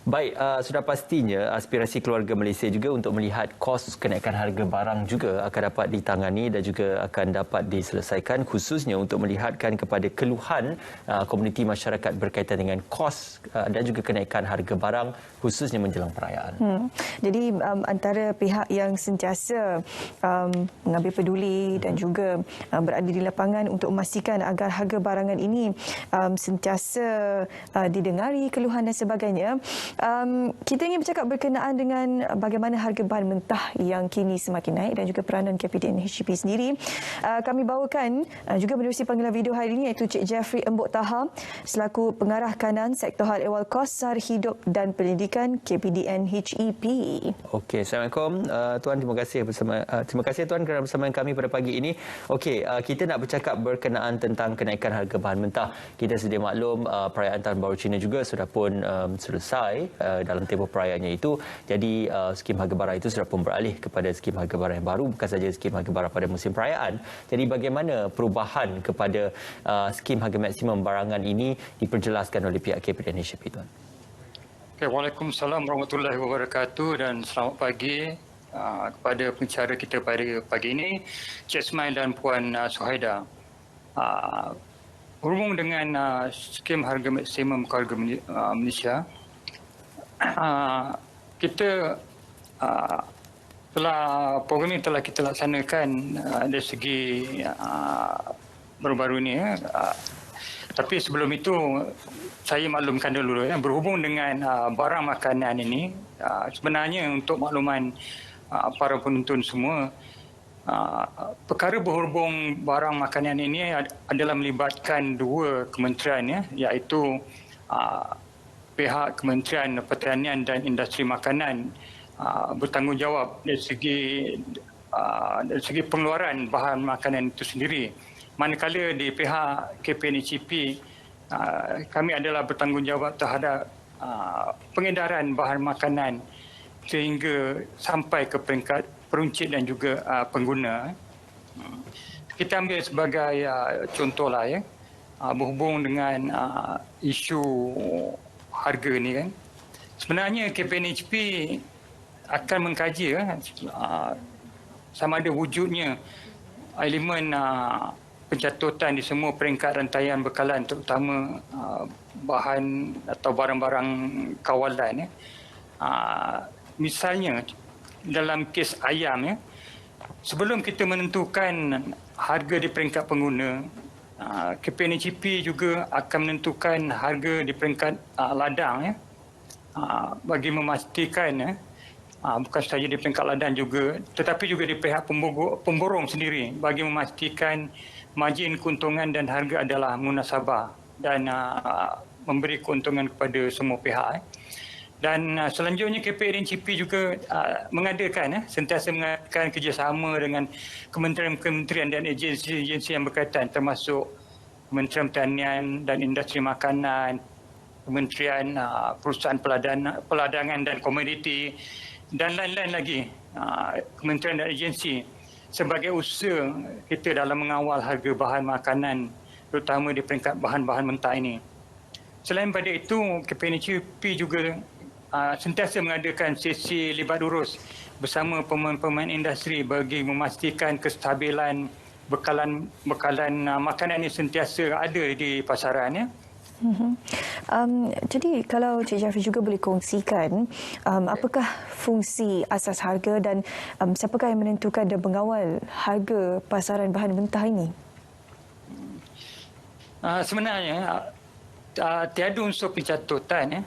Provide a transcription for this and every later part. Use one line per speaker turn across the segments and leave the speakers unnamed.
Baik, sudah pastinya aspirasi keluarga Malaysia juga untuk melihat kos kenaikan harga barang juga akan dapat ditangani dan juga akan dapat diselesaikan, khususnya untuk melihatkan kepada keluhan komuniti masyarakat berkaitan dengan kos dan juga kenaikan harga barang khususnya menjelang perayaan.
Jadi antara pihak yang sentiasa mengambil peduli dan juga berada di lapangan untuk memastikan agar harga barangan ini sentiasa didengari keluhan dan sebagainya. Kita ingin bercakap berkenaan dengan bagaimana harga bahan mentah yang kini semakin naik dan juga peranan KPDN HCP sendiri. Kami bawakan juga menerusi panggilan video hari ini iaitu Cik Jeffrey Embok Taha selaku Pengarah Kanan Sektor Hal Ehwal Kos Sara Hidup dan Pendidikan KPDN HEP.
Okey, Assalamualaikum Tuan, terima kasih Tuan kerana bersama kami pada pagi ini. Okey, kita nak bercakap berkenaan tentang kenaikan harga bahan mentah. Kita sedia maklum perayaan Tahun Baru Cina juga sudah pun selesai dalam tempoh perayaannya itu. Jadi skim harga barang itu sudah pun beralih kepada skim harga barang yang baru, bukan saja skim harga barang pada musim perayaan. Jadi bagaimana perubahan kepada skim harga maksimum barangan ini diperjelaskan oleh pihak KPDN HCP, Tuan?
Okay, Waalaikumsalam warahmatullahi wabarakatuh dan selamat pagi kepada pencara kita pada pagi ini, Cik Ismail dan Puan Suhaida. Berhubung dengan skim harga maksimum keluarga Malaysia, kita program ini telah kita laksanakan dari segi baru-baru ini. Tapi sebelum itu saya maklumkan dulu berhubung dengan barang makanan ini, sebenarnya untuk makluman para penonton semua, perkara berhubung barang makanan ini adalah melibatkan dua kementerian, iaitu pihak Kementerian Pertanian dan Industri Makanan bertanggungjawab dari segi pengeluaran bahan makanan itu sendiri. Manakala di pihak KPDN HCP, kami adalah bertanggungjawab terhadap pengedaran bahan makanan sehingga sampai ke peringkat peruncit dan juga pengguna. Kita ambil sebagai contohlah berhubung dengan isu harga ni kan. Sebenarnya KPDN HCP akan mengkaji sama ada wujudnya elemen pencatutan di semua peringkat rantaian bekalan, terutama bahan atau barang-barang kawalan. Misalnya dalam kes ayam, sebelum kita menentukan harga di peringkat pengguna, KPDN HCP juga akan menentukan harga di peringkat ladang bagi memastikan bukan sahaja di peringkat ladang juga, tetapi juga di pihak pemborong sendiri bagi memastikan margin keuntungan dan harga adalah munasabah dan memberi keuntungan kepada semua pihak. Dan selanjutnya KPDN HCP juga sentiasa mengadakan kerjasama dengan kementerian-kementerian dan agensi-agensi yang berkaitan, termasuk Kementerian Pertanian dan Industri Makanan, Kementerian Perusahaan Peladangan dan Komoditi, dan lain-lain lagi kementerian dan agensi sebagai usaha kita dalam mengawal harga bahan makanan, terutama di peringkat bahan-bahan mentah ini. Selain pada itu, KPDN HCP juga sentiasa mengadakan sesi libat urus bersama pemain-pemain industri bagi memastikan kestabilan bekalan makanan ini sentiasa ada di pasaran.
Jadi kalau Cik Jeffrey juga boleh kongsikan apakah fungsi asas harga dan siapakah yang menentukan dan mengawal harga pasaran bahan mentah ini?
Sebenarnya tiada unsur pencatutan.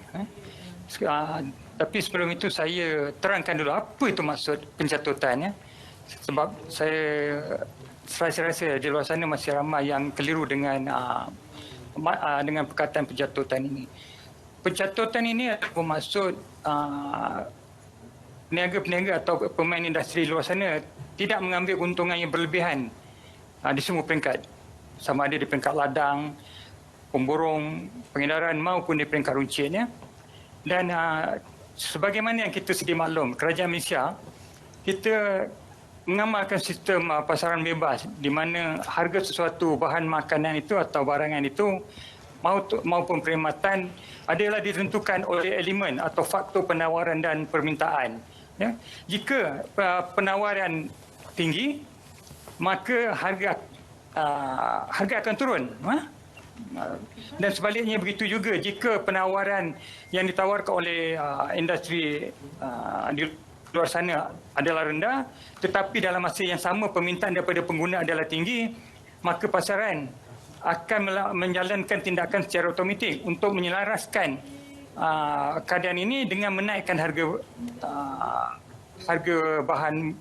Tapi sebelum itu saya terangkan dulu apa itu maksud pencatutan. Sebab saya rasa di luar sana masih ramai yang keliru dengan perkataan pencatutan ini. Pencatutan ini bermaksud peniaga-peniaga atau pemain industri di luar sana tidak mengambil keuntungan yang berlebihan di semua peringkat. Sama ada di peringkat ladang, pemborong, pengedaran maupun di peringkat runcitnya. Dan sebagaimana yang kita sedia maklum, Kerajaan Malaysia, kita mengamalkan sistem pasaran bebas di mana harga sesuatu bahan makanan itu atau barangan itu maupun perkhidmatan adalah ditentukan oleh elemen atau faktor penawaran dan permintaan. Ya. Jika penawaran tinggi, maka harga akan turun. Dan sebaliknya begitu juga jika penawaran yang ditawarkan oleh industri di luar sana adalah rendah, tetapi dalam masa yang sama permintaan daripada pengguna adalah tinggi, maka pasaran akan menjalankan tindakan secara automatik untuk menyelaraskan keadaan ini dengan menaikkan harga bahan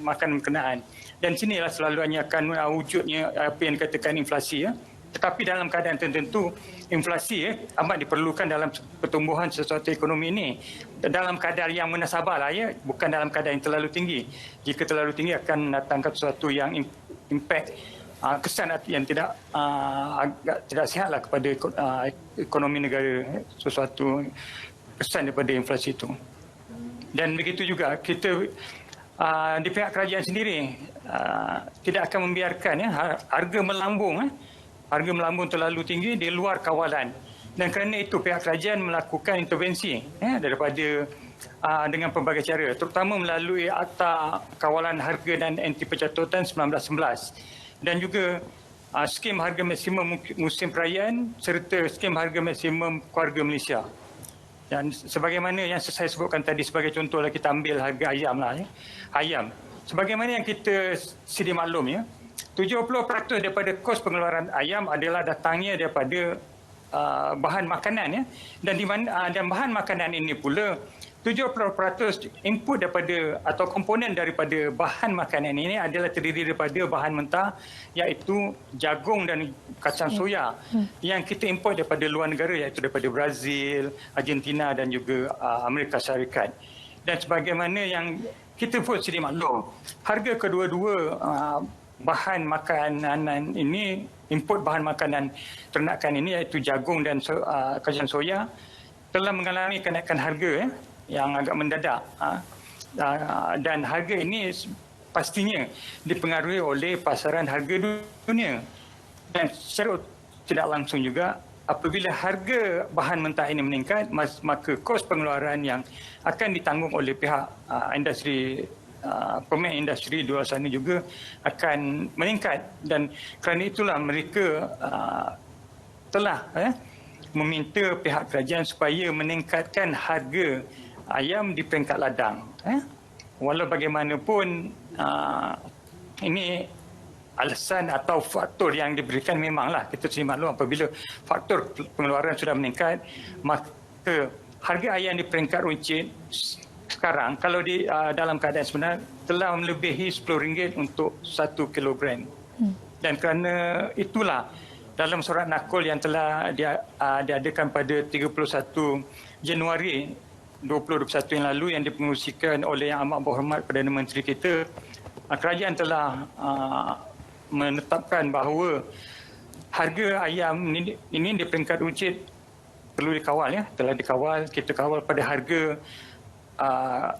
makanan berkenaan. Dan sinilah selalunya akan wujudnya apa yang dikatakan inflasi. Tetapi dalam keadaan tertentu, inflasi amat diperlukan dalam pertumbuhan sesuatu ekonomi ini. Dalam keadaan yang munasabah bukan dalam keadaan yang terlalu tinggi. Jika terlalu tinggi akan datangkan sesuatu yang impact, kesan yang agak tidak sihatlah kepada ekonomi negara, sesuatu kesan daripada inflasi itu. Dan begitu juga kita di pihak kerajaan sendiri tidak akan membiarkan harga melambung terlalu tinggi di luar kawalan. Dan kerana itu pihak kerajaan melakukan intervensi daripada dengan pelbagai cara, terutama melalui Akta Kawalan Harga dan Anti Pencatutan 1911 dan juga skim harga maksimum musim perayaan serta skim harga maksimum keluarga Malaysia. Dan sebagaimana yang saya sebutkan tadi, sebagai contohlah kita ambil harga ayam ayam. Sebagaimana yang kita sedia maklum 70% daripada kos pengeluaran ayam adalah datangnya daripada bahan makanan dan bahan makanan ini pula 70% input daripada atau komponen daripada bahan makanan ini adalah terdiri daripada bahan mentah, iaitu jagung dan kacang soya yang kita import daripada luar negara, iaitu daripada Brazil, Argentina dan juga Amerika Syarikat. Dan sebagaimana yang kita pun sedia maklum, harga kedua-dua bahan makanan ini, input bahan makanan ternakan ini, iaitu jagung dan kacang soya, telah mengalami kenaikan harga yang agak mendadak. Dan harga ini pastinya dipengaruhi oleh pasaran harga dunia. Dan secara tidak langsung juga, apabila harga bahan mentah ini meningkat, maka kos pengeluaran yang akan ditanggung oleh pihak pemain industri di luar sana juga akan meningkat. Dan kerana itulah mereka telah meminta pihak kerajaan supaya meningkatkan harga ayam di peringkat ladang. Walau bagaimanapun ini alasan atau faktor yang diberikan, memanglah kita sedia maklum apabila faktor pengeluaran sudah meningkat, maka harga ayam di peringkat runcit sekarang kalau di dalam keadaan sebenar telah melebihi RM10 untuk 1 kilogram. Dan kerana itulah dalam surat nakul yang telah diadakan pada 31 Januari 2021 yang lalu yang dipengerusikan oleh Yang Amat Berhormat Perdana Menteri kita, kerajaan telah menetapkan bahawa harga ayam ini di peringkat runcit perlu dikawal, telah dikawal. Kita kawal pada harga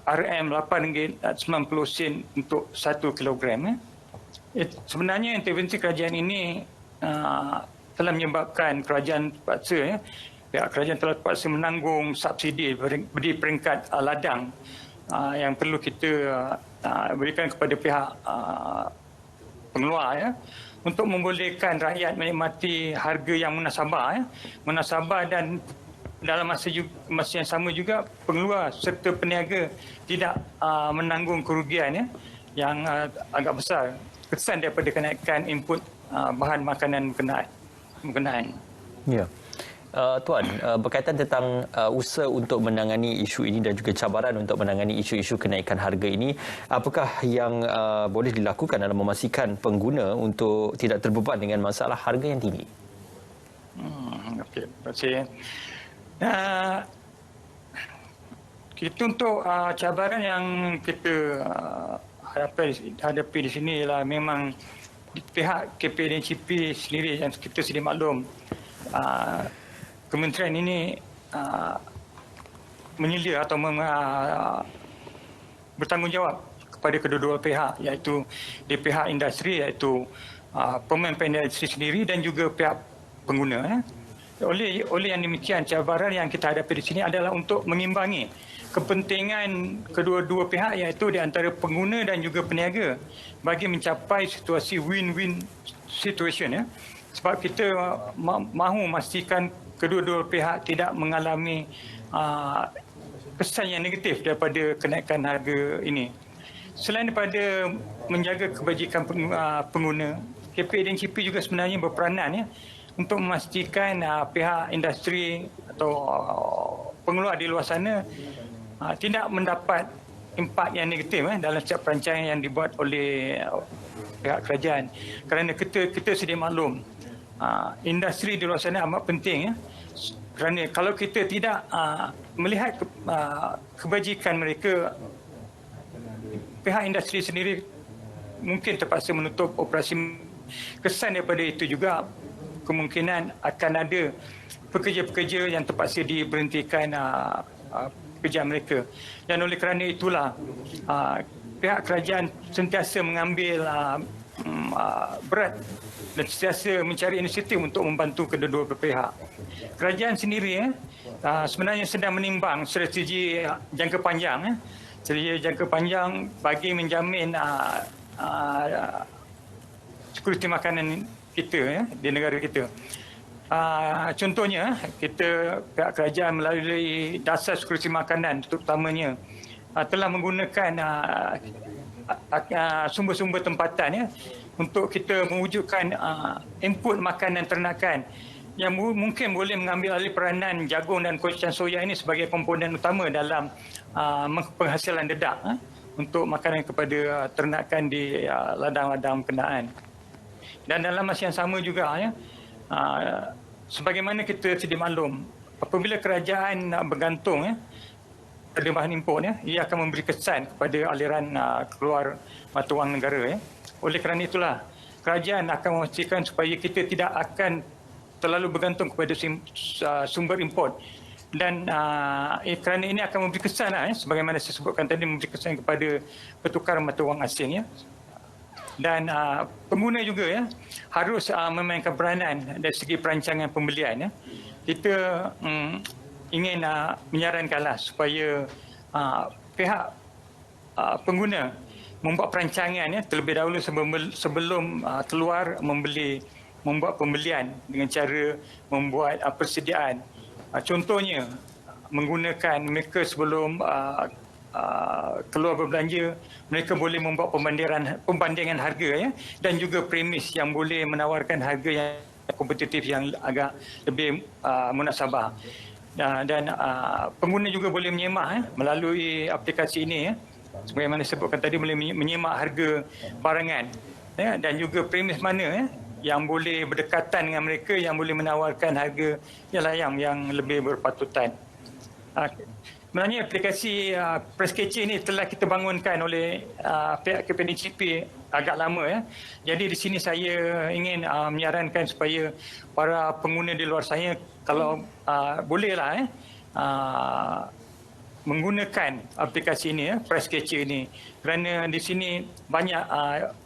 RM8.90 untuk 1 kilogram. Sebenarnya intervensi kerajaan ini telah menyebabkan kerajaan terpaksa pihak kerajaan telah terpaksa menanggung subsidi di peringkat ladang yang perlu kita berikan kepada pihak pengeluar untuk membolehkan rakyat menikmati harga yang munasabah dan dalam masa yang sama juga pengeluar serta peniaga tidak menanggung kerugian yang agak besar kesan daripada kenaikan input bahan makanan berkenaan.
Ya. Tuan, berkaitan tentang usaha untuk menangani isu ini dan juga cabaran untuk menangani isu-isu kenaikan harga ini, apakah yang boleh dilakukan dalam memastikan pengguna untuk tidak terbeban dengan masalah harga yang tinggi?
Okey, terima kasih. Kita untuk cabaran yang kita hadapi di sini ialah memang pihak KPDNCP sendiri yang kita sedia maklum. Kementerian ini menyelia atau bertanggungjawab kepada kedua-dua pihak, iaitu di pihak industri, iaitu pemain industri sendiri dan juga pihak pengguna. Oleh yang demikian, cabaran yang kita hadapi di sini adalah untuk mengimbangi kepentingan kedua-dua pihak, iaitu di antara pengguna dan juga peniaga, bagi mencapai situasi win-win situation, ya. Sebab kita mahu memastikan kedua-dua pihak tidak mengalami kesan yang negatif daripada kenaikan harga ini. Selain daripada menjaga kebajikan pengguna, KPA dan CP juga sebenarnya berperanan, ya, untuk memastikan pihak industri atau pengeluar di luar sana tidak mendapat impak yang negatif dalam setiap perancangan yang dibuat oleh pihak kerajaan. Kerana kita sedia maklum, industri di luar sana amat penting, ya. Kerana kalau kita tidak melihat kebajikan mereka, pihak industri sendiri mungkin terpaksa menutup operasi. Kesan daripada itu juga kemungkinan akan ada pekerja-pekerja yang terpaksa diberhentikan pekerjaan mereka. Dan oleh kerana itulah pihak kerajaan sentiasa mengambil berat dan sentiasa mencari inisiatif untuk membantu kedua-dua pihak. Kerajaan sendiri sebenarnya sedang menimbang strategi jangka panjang, strategi jangka panjang bagi menjamin sekuriti makanan kita, di negara kita. Contohnya, kita pihak kerajaan melalui dasar sekuriti makanan terutamanya telah menggunakan sumber-sumber tempatan, untuk kita mewujudkan input makanan ternakan yang mungkin boleh mengambil alih peranan jagung dan kocang soya ini sebagai komponen utama dalam penghasilan dedak untuk makanan kepada ternakan di ladang-ladang kenderaan. Dan dalam masa yang sama juga, sebagaimana kita sedia maklum, apabila kerajaan bergantung pada bahan import, ia akan memberi kesan kepada aliran keluar mata wang negara. Oleh kerana itulah, kerajaan akan memastikan supaya kita tidak akan terlalu bergantung kepada sumber import. Dan kerana ini akan memberi kesan, sebagaimana saya sebutkan tadi, memberi kesan kepada pertukaran mata wang asing. Dan pengguna juga harus memainkan peranan dari segi perancangan pembelian. Kita ingin menyarankanlah supaya pihak pengguna membuat perancangan terlebih dahulu sebelum keluar membuat pembelian dengan cara membuat persediaan. Contohnya, menggunakan mereka sebelum keluar berbelanja, mereka boleh membuat pembandingan harga, dan juga premis yang boleh menawarkan harga yang kompetitif yang agak lebih munasabah. Dan pengguna juga boleh menyemak melalui aplikasi ini, sebagaimana sebutkan tadi, boleh menyemak harga barangan, dan juga premis mana yang boleh berdekatan dengan mereka, yang boleh menawarkan harga yang lebih berpatutan. Sebenarnya aplikasi PressCatcher ini telah kita bangunkan oleh pihak KPNCP agak lama. Jadi di sini saya ingin menyarankan supaya para pengguna di luar sana, kalau bolehlah menggunakan aplikasi ini, PressCatcher ini, kerana di sini banyak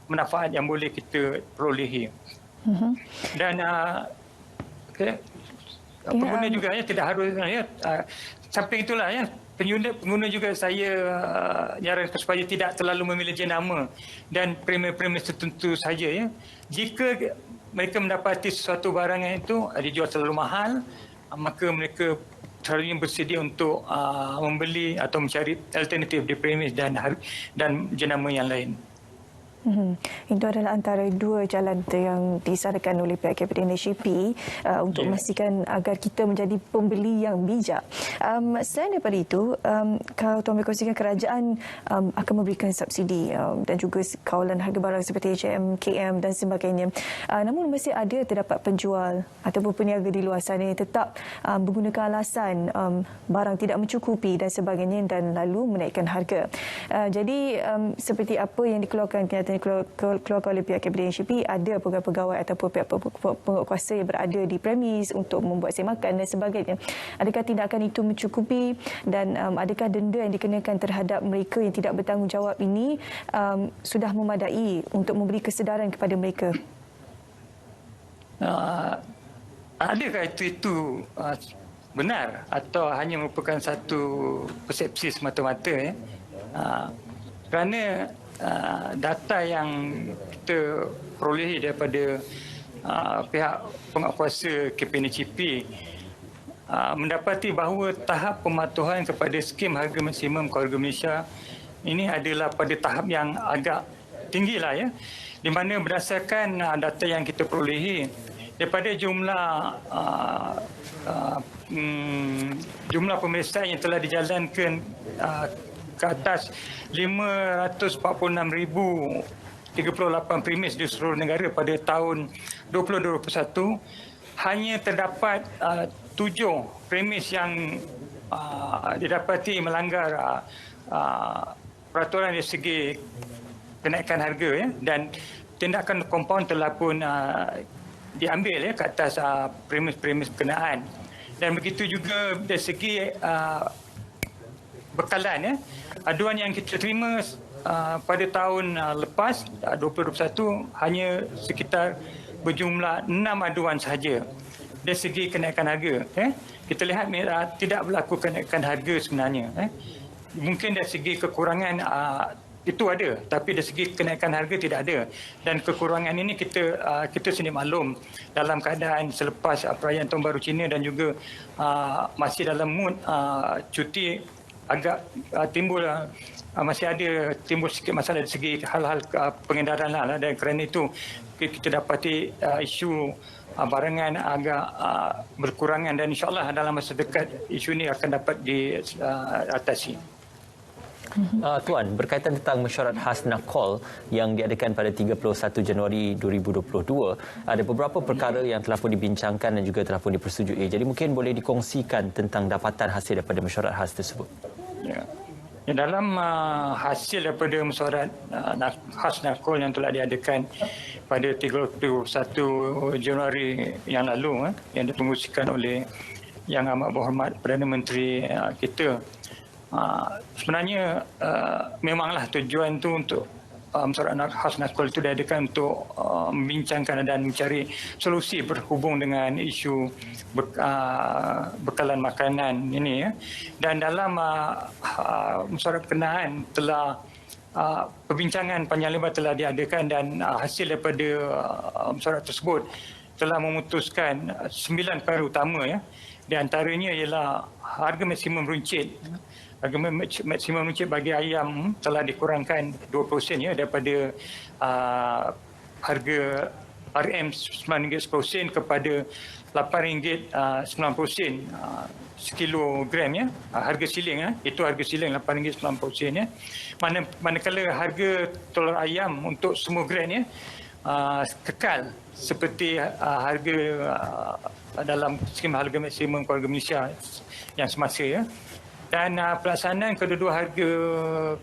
manfaat yang boleh kita perolehi. Dan pengguna juga tidak harus, samping itulah pengguna juga saya nyarankan supaya tidak terlalu memilih jenama dan premis-premis tertentu saja. Jika mereka mendapati sesuatu barangan itu dijual terlalu mahal, maka mereka selalunya bersedia untuk membeli atau mencari alternatif di premis dan jenama yang lain.
Itu adalah antara dua jalan yang disarankan oleh pihak KPNCP untuk memastikan agar kita menjadi pembeli yang bijak. Selain daripada itu, kalau tuan berkongsikan, kerajaan akan memberikan subsidi dan juga kawalan harga barang seperti HM, KM dan sebagainya. Namun masih ada terdapat penjual ataupun peniaga di luar sana yang tetap menggunakan alasan barang tidak mencukupi dan sebagainya dan lalu menaikkan harga. Jadi seperti apa yang dikeluarkan kenyataan keluarkan oleh pihak KPNCP, ada pegawai-pegawai ataupun pihak penguatkuasa yang berada di premis untuk membuat semakan dan sebagainya. Adakah tindakan itu mencukupi dan adakah denda yang dikenakan terhadap mereka yang tidak bertanggungjawab ini sudah memadai untuk memberi kesedaran kepada mereka?
adakah itu benar atau hanya merupakan satu persepsi semata-mata ya? Kerana data yang kita perolehi daripada pihak penguatkuasa KPNCP mendapati bahawa tahap pematuhan kepada skim harga maksimum keluarga Malaysia ini adalah pada tahap yang agak tinggilah ya, di mana berdasarkan data yang kita perolehi daripada jumlah pemeriksaan yang telah dijalankan ke atas 546,038 premis di seluruh negara pada tahun 2021, hanya terdapat 7 premis yang didapati melanggar peraturan dari segi kenaikan harga ya, dan tindakan kompaun telah pun diambil ya ke atas premis-premis berkenaan. Dan begitu juga dari segi bekalan ya, aduan yang kita terima pada tahun lepas 2021 hanya sekitar berjumlah 6 aduan sahaja dari segi kenaikan harga. Kita lihat tidak berlaku kenaikan harga sebenarnya. Mungkin dari segi kekurangan itu ada, tapi dari segi kenaikan harga tidak ada. Dan kekurangan ini kita sedia maklum dalam keadaan selepas perayaan Tahun Baru Cina dan juga masih dalam mood cuti, agak masih ada timbul sikit masalah dari segi hal-hal pengendaraan lah. Dan kerana itu kita dapati isu barangan agak berkurangan, dan insyaAllah dalam masa dekat isu ini akan dapat diatasi.
Tuan, berkaitan tentang mesyuarat khas NAKOL yang diadakan pada 31 Januari 2022, ada beberapa perkara yang telah pun dibincangkan dan juga telah pun dipersetujui. Jadi mungkin boleh dikongsikan tentang dapatan hasil daripada mesyuarat khas tersebut.
Ya. Dalam hasil daripada mesyuarat khas NAKOL yang telah diadakan pada 31 Januari yang lalu, yang dipengerusikan oleh Yang Amat Berhormat Perdana Menteri kita, sebenarnya memanglah tujuan itu untuk mesyuarat khas NAKOL itu diadakan untuk membincangkan dan mencari solusi berhubung dengan isu bekalan makanan ini ya. Dan dalam mesyuarat berkenaan telah perbincangan panjang lebar telah diadakan, dan hasil daripada mesyuarat tersebut telah memutuskan 9 perkara utama ya. Di antaranya ialah harga maksimum runcit. Harga maksimum runcit bagi ayam telah dikurangkan 20% ya, daripada harga RM9.10 kepada RM8.90 sekilogram ya. Harga siling ya, itu harga siling RM8.90 ya. Manakala harga telur ayam untuk semua grade ya kekal seperti harga dalam skim harga maksimum keluarga Malaysia yang semasa ya. Dan pelaksanaan kedua-dua harga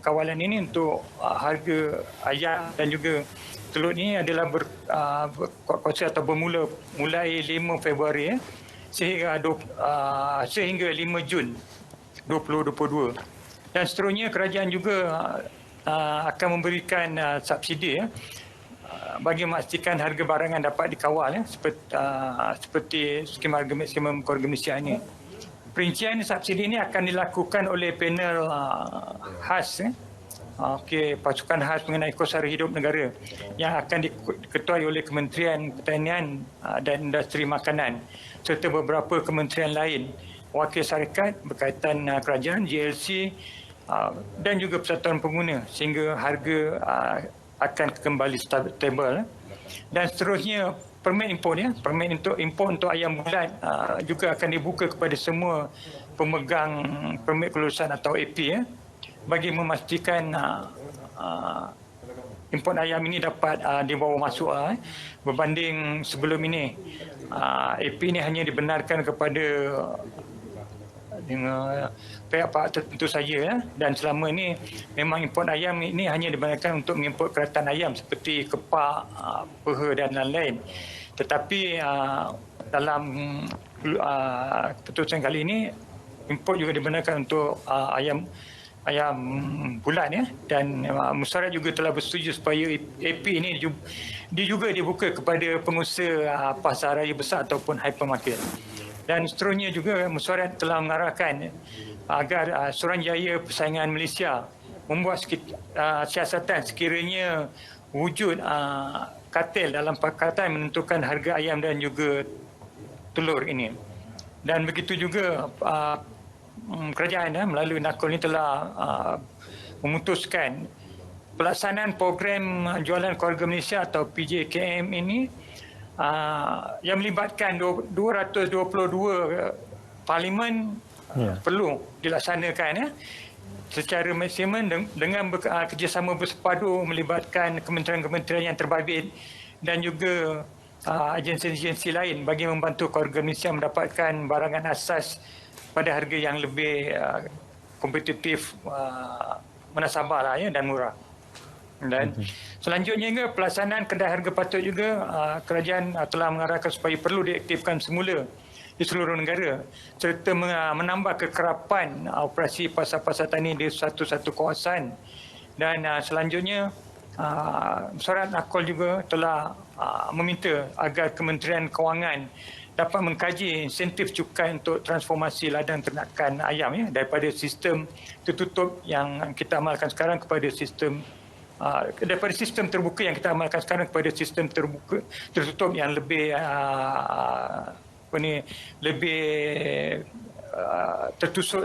kawalan ini untuk harga ayam dan juga telur ini adalah berkuasa atau bermula mulai 5 Februari ya, sehingga 5 Jun 2022. Dan seterusnya kerajaan juga akan memberikan subsidi ya, bagi memastikan harga barangan dapat dikawal ya, seperti skim harga maksimum keluarga Malaysia ini. Perincian subsidi ini akan dilakukan oleh panel khas pasukan khas mengenai kos sara hidup negara yang akan diketuai oleh Kementerian Pertanian dan Industri Makanan serta beberapa kementerian lain, wakil syarikat berkaitan kerajaan, GLC dan juga Persatuan Pengguna, sehingga harga akan kembali stabil. Dan seterusnya permit import ya, permit untuk import untuk ayam bulat juga akan dibuka kepada semua pemegang permit kelulusan atau AP ya, bagi memastikan import ayam ini dapat dibawa masuk berbanding sebelum ini AP ini hanya dibenarkan kepada pihak tertentu saja ya. Dan selama ini memang import ayam ini hanya dibenarkan untuk mengimport keratan ayam seperti kepak, peha dan lain-lain. Tetapi dalam keputusan kali ini import juga dibenarkan untuk ayam ayam bulan ya, dan mesyuarat juga telah bersetuju supaya AP ini dia juga dibuka kepada pengusaha pasar raya besar ataupun hypermarket. Dan seterusnya juga mesyuarat telah mengarahkan agar Suruhanjaya Persaingan Malaysia membuat siasatan sekiranya wujud kartel dalam pakatan menentukan harga ayam dan juga telur ini. Dan begitu juga kerajaan melalui NAKOL ini telah memutuskan pelaksanaan program jualan keluarga Malaysia atau PJKM ini yang melibatkan 222 parlimen perlu dilaksanakan secara maksimum dengan kerjasama bersepadu melibatkan kementerian-kementerian yang terbabit dan juga agensi-agensi lain bagi membantu keluarga Malaysia mendapatkan barangan asas pada harga yang lebih kompetitif, munasabah dan murah. Dan selanjutnya juga pelaksanaan kedai harga patut juga kerajaan telah mengarahkan supaya perlu diaktifkan semula di seluruh negara serta menambah kekerapan operasi pasar-pasar tani di satu-satu kawasan. Dan selanjutnya mesyuarat NAKOL juga telah meminta agar Kementerian Kewangan dapat mengkaji insentif cukai untuk transformasi ladang ternakan ayam daripada sistem tertutup yang kita amalkan sekarang kepada sistem daripada sistem terbuka yang kita amalkan sekarang kepada sistem tertutup yang lebih lebih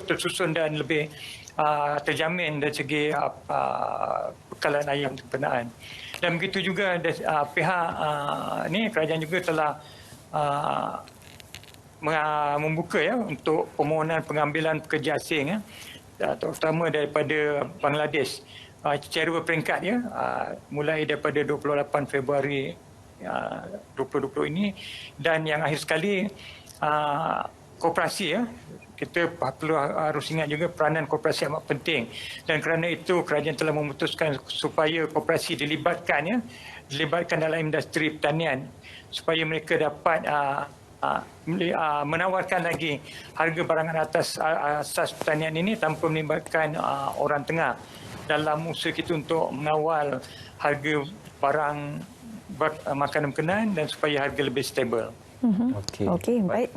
tersusun dan lebih terjamin dari segi bekalan ayam terpenaan. Dan begitu juga pihak kerajaan juga telah membuka untuk permohonan pengambilan pekerja asing terutama daripada Bangladesh secara berperingkat mulai daripada 28 Februari 2020 ini. Dan yang akhir sekali koperasi kita perlu harus ingat juga peranan koperasi amat penting, dan kerana itu kerajaan telah memutuskan supaya koperasi dilibatkan dalam industri pertanian supaya mereka dapat menawarkan lagi harga barangan atas asas pertanian ini tanpa melibatkan orang tengah dalam usaha kita untuk mengawal harga barang makanan berkenaan dan supaya harga lebih stabil.
Okey, baik.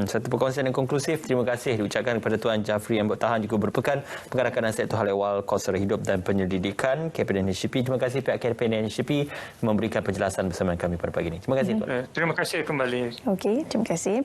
Satu perkongsian yang konklusif. Terima kasih diucapkan kepada Tuan Jafri yang bertahan juga merupakan pengarah Sektor Hal Ehwal Kos Sara Hidup dan Penyelidikan KPDN HCP. Terima kasih pihak KPDN HCP memberikan penjelasan bersama kami pada pagi ini. Terima kasih Tuan.
Terima kasih kembali.
Okey, terima kasih.